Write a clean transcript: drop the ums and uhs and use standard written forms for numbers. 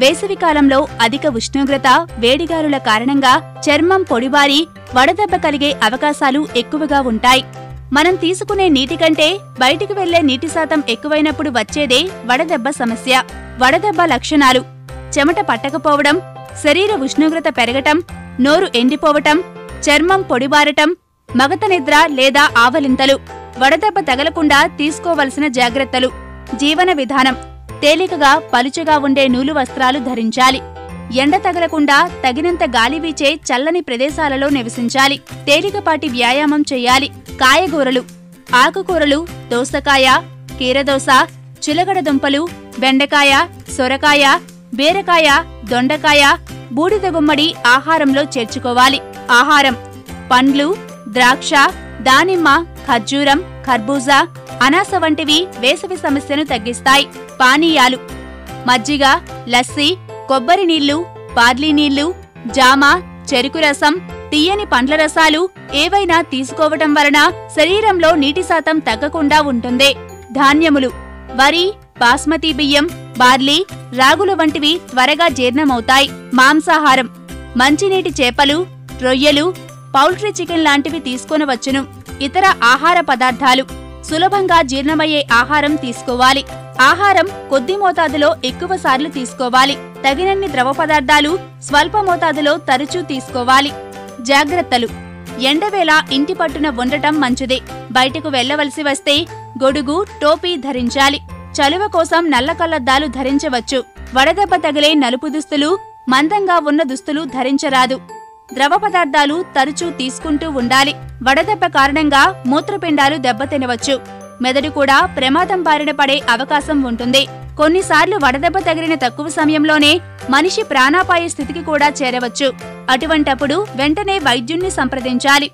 వేసవికాలంలో అధిక ఉష్ణోగ్రత, వేడిగాలుల కారణంగా చర్మం పొడిబారి వడదెబ్బ కలిగే అవకాశాలు ఎక్కువగా ఉంటాయి. మనం తీసుకునే నీటి కంటే బయటికి వెళ్లే నీటి శాతం ఎక్కువైనప్పుడు వచ్చేదే వడదెబ్బ సమస్య. వడదెబ్బ లక్షణాలు: చెమట పట్టకపోవడం, శరీర ఉష్ణోగ్రత పెరగటం, నోరు ఎండిపోవటం, చర్మం పొడిబారటం, మగత నిద్ర లేదా ఆవలింతలు. వడదెబ్బ తగలకుండా తీసుకోవలసిన జాగ్రత్తలు: జీవన విధానం: తేలికగా పలుచగా ఉండే నూలు వస్త్రాలు ధరించాలి. ఎండ తగలకుండా తగినంత గాలి వీచే చల్లని ప్రదేశాలలో నివసించాలి. తేలికపాటి వ్యాయామం చేయాలి. కాయగూరలు: ఆకుకూరలు, దోసకాయ, కీరదోస, చిలగడ దుంపలు, బెండకాయ, సొరకాయ, బీరకాయ, దొండకాయ, బూడిద గుమ్మడి ఆహారంలో చేర్చుకోవాలి. ఆహారం: పండ్లు, ద్రాక్ష, దానిమ్మ, ఖర్జూరం, కర్బూజా, అనాస వంటివి వేసవి సమస్యను తగ్గిస్తాయి. పానీయాలు: మజ్జిగ, లస్సీ, కొబ్బరి నీళ్లు, బార్లీ నీళ్లు, జామ, చెరుకు రసం, తీయని పండ్ల రసాలు ఏవైనా తీసుకోవటం వలన శరీరంలో నీటి శాతం తగ్గకుండా ఉంటుంది. ధాన్యములు: వరి, బాస్మతి బియ్యం, బార్లీ, రాగులు వంటివి త్వరగా జీర్ణమవుతాయి. మాంసాహారం: మంచినీటి చేపలు, రొయ్యలు, పౌల్ట్రీ చికెన్ లాంటివి తీసుకొనవచ్చును. ఇతర ఆహార పదార్థాలు: సులభంగా జీర్ణమయ్యే ఆహారం తీసుకోవాలి. ఆహారం కొద్ది మోతాదులో ఎక్కువసార్లు తీసుకోవాలి. తగినన్ని ద్రవ పదార్థాలు స్వల్ప మోతాదులో తరచూ తీసుకోవాలి. జాగ్రత్తలు: ఎండవేళ ఇంటి పట్టున ఉండటం మంచిదే. బయటకు వెళ్లవలసి వస్తే గొడుగు, టోపీ ధరించాలి. చలువ కోసం నల్ల కళ్లద్దాలు ధరించవచ్చు. వడదెబ్బ తగిలే నలుపు దుస్తులు, మందంగా ఉన్న దుస్తులు ధరించరాదు. ద్రవ పదార్థాలు తరచూ తీసుకుంటూ ఉండాలి. వడదెబ్బ కారణంగా మూత్రపిండాలు దెబ్బతినవచ్చు. మెదడు కూడా ప్రమాదం బారిన పడే అవకాశం ఉంటుంది. కొన్నిసార్లు వడదెబ్బ తగిలిన తక్కువ సమయంలోనే మనిషి ప్రాణాపాయ స్థితికి కూడా చేరవచ్చు. అటువంటప్పుడు వెంటనే వైద్యుణ్ణి సంప్రదించాలి.